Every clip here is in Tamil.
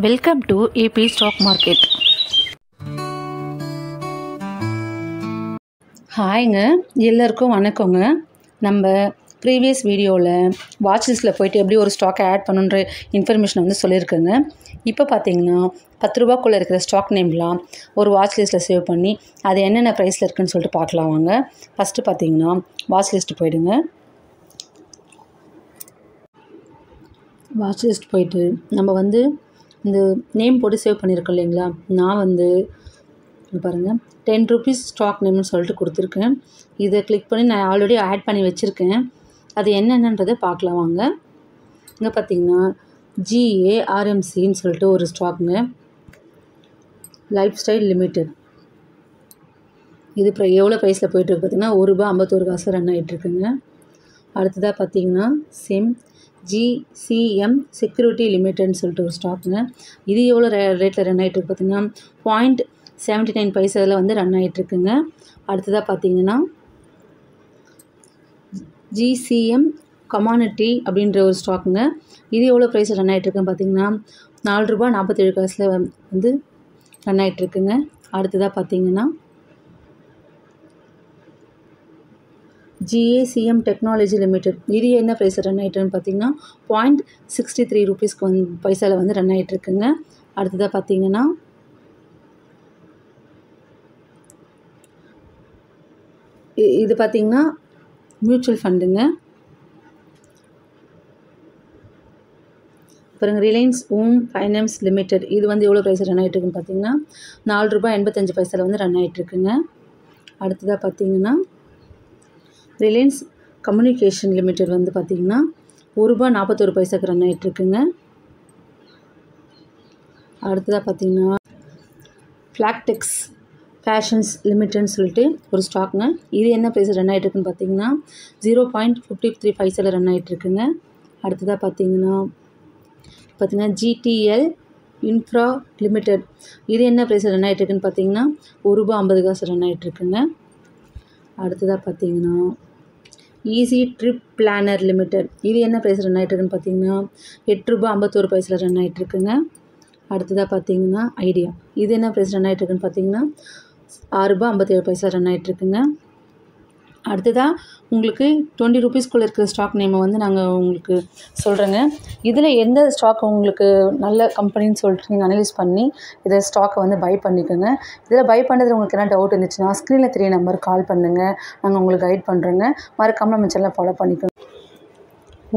Welcome to AP stock market. ஹாய்ங்க, எல்லாருக்கும் வணக்கங்க. நம்ம ப்ரீவியஸ் வீடியோவில் வாட்ச் லிஸ்ட்டில் போய்ட்டு எப்படி ஒரு ஸ்டாக்கை ஆட் பண்ணுன்ற இன்ஃபர்மேஷன் வந்து சொல்லியிருக்கேங்க. இப்போ பார்த்தீங்கன்னா 10 ரூபாக்குள்ளே இருக்கிற ஸ்டாக் நேம்லாம் ஒரு வாட்ச் லிஸ்ட்டில் சேவ் பண்ணி அது என்னென்ன ப்ரைஸில் இருக்குதுன்னு சொல்லிட்டு பார்க்கலாம் வாங்க. ஃபஸ்ட்டு பார்த்தீங்கன்னா வாட்ச் லிஸ்ட்டு போய்டுங்க. வாட்ச் லிஸ்ட் போய்ட்டு நம்ம வந்து இந்த நேம் போட்டு சேவ் பண்ணியிருக்கோம் இல்லைங்களா. நான் வந்து பாருங்கள் 10 ருபீஸ் ஸ்டாக் நேம்னு சொல்லிட்டு கொடுத்துருக்கேன். இதை கிளிக் பண்ணி நான் ஆல்ரெடி ஆட் பண்ணி வச்சுருக்கேன். அது என்னென்னன்றதை பார்க்கலாம் வாங்க. இங்கே பார்த்தீங்கன்னா GARMCன்னு சொல்லிட்டு ஒரு ஸ்டாக்குங்க, லைஃப் ஸ்டைல் லிமிடெட். இது இப்போ எவ்வளோ ப்ரைஸில் போய்ட்டுருக்கு பார்த்தீங்கன்னா ₹1.51 ரன் ஆகிட்டுருக்குங்க. அடுத்ததாக பார்த்தீங்கன்னா GCM செக்யூரிட்டி லிமிடெட்னு சொல்லிட்டு ஒரு ஸ்டாக்குங்க. இது எவ்வளோ ரேட்டில் ரன் ஆகிட்டுருக்கு பார்த்தீங்கன்னா 0.79 பைசாவில் வந்து ரன் ஆகிட்டுருக்குங்க. அடுத்ததாக பார்த்தீங்கன்னா GCM கமானிட்டி அப்படின்ற ஒரு ஸ்டாக்குங்க. இது எவ்வளோ ப்ரைஸில் ரன் ஆகிட்டுருக்குன்னு பார்த்தீங்கன்னா ₹4.47 வந்து ரன் ஆகிட்டுருக்குங்க. அடுத்ததாக பார்த்தீங்கன்னா GACM டெக்னாலஜி லிமிடெட். இது என்ன ப்ரைஸ் ரன் ஆகிட்டுன்னு பார்த்தீங்கன்னா 0.63 ருபீஸ்க்கு பைசாவில் வந்து ரன் ஆகிட்டுருக்குங்க. அடுத்ததாக பார்த்தீங்கன்னா இது பார்த்தீங்கன்னா மியூச்சுவல் ஃபண்டுங்க. அப்புறம் ரிலையன்ஸ் ஹோம் ஃபைனான்ஸ் லிமிடெட். இது வந்து எவ்வளோ ப்ரைஸ் ரன் ஆகிட்டுருக்குன்னு பார்த்தீங்கன்னா ₹4.85 வந்து ரன் ஆகிட்டுருக்குங்க. அடுத்ததாக பார்த்தீங்கன்னா ரிலையன்ஸ் கம்யூனிகேஷன் லிமிடெட் வந்து பார்த்திங்கன்னா ₹1.41 ரன் ஆகிட்டுருக்குங்க. அடுத்ததாக பார்த்திங்கன்னா ஃப்ளாக்டெக்ஸ் ஃபேஷன்ஸ் லிமிடெட்னு சொல்லிட்டு ஒரு ஸ்டாக்குங்க. இது என்ன ப்ரைஸ் ரன் ஆகிட்டுருக்குன்னு பார்த்தீங்கன்னா 0.53 பைசாவில் ரன் ஆகிட்டுருக்குங்க. அடுத்ததாக பார்த்தீங்கன்னா GTL இன்ஃப்ரா லிமிடெட். இது என்ன ப்ரைஸ் ரன் ஆகிட்டுருக்குன்னு பார்த்தீங்கன்னா ₹1.50 ரன் ஆகிட்டுருக்குங்க. அடுத்ததாக பார்த்தீங்கன்னா ஈஸி ட்ரிப் பிளானர் லிமிடெட். இது என்ன ப்ரைஸ் ரன் ஆகிட்டுருக்குன்னு பார்த்தீங்கன்னா ₹8.51 ரன் ஆகிட்டுருக்குங்க. அடுத்ததாக பார்த்தீங்கன்னா ஐடியா. இது என்ன ப்ரைஸ் ரன் ஆகிட்டுருக்குன்னு பார்த்தீங்கன்னா ₹6.57 ரன் ஆகிட்டுருக்குங்க. அடுத்ததாக உங்களுக்கு 20 ருபீஸ்க்குள்ளே இருக்கிற ஸ்டாக் நேமை வந்து நாங்கள் உங்களுக்கு சொல்கிறேங்க. இதில் எந்த ஸ்டாக் உங்களுக்கு நல்ல கம்பெனின்னு சொல்லிட்டு நீங்கள் அனலைஸ் பண்ணி இதை ஸ்டாக்கை வந்து பை பண்ணிக்கோங்க. இதில் பை பண்ணுறது உங்களுக்கு என்ன டவுட் இருந்துச்சுன்னா ஸ்க்ரீனில் 3 நம்பர் கால் பண்ணுங்கள். நாங்கள் உங்களுக்கு கைட் பண்ணுறோங்க. மறக்காமல் நம்ம சேனலை ஃபாலோ பண்ணிக்கோங்க.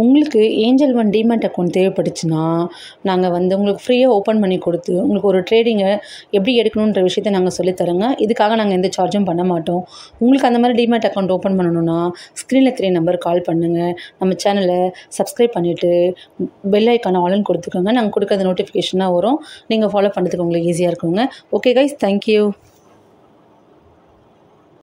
உங்களுக்கு ஏஞ்சல் ஒன் டிமேட் அக்கௌண்ட் தேவைப்பட்டுச்சுன்னா நாங்கள் வந்து உங்களுக்கு ஃப்ரீயாக ஓப்பன் பண்ணி கொடுத்து உங்களுக்கு ஒரு ட்ரேடிங்கை எப்படி எடுக்கணுன்ற விஷயத்தை நாங்கள் சொல்லித்தரோங்க. இதுக்காக நாங்கள் எந்த சார்ஜும் பண்ண மாட்டோம். உங்களுக்கு அந்த மாதிரி டிமேட் அக்கௌண்ட் ஓப்பன் பண்ணணுன்னா ஸ்க்ரீனில் 3 நம்பர் கால் பண்ணுங்கள். நம்ம சேனலை சப்ஸ்கிரைப் பண்ணிவிட்டு பெல் ஐக்கான ஆல்னு கொடுத்துக்கோங்க. நாங்கள் கொடுக்குற நோட்டிஃபிகேஷனாக வரும். நீங்கள் ஃபாலோ பண்ணுறதுக்கு உங்களுக்கு ஈஸியாக இருக்குங்க. Okay guys, thank you.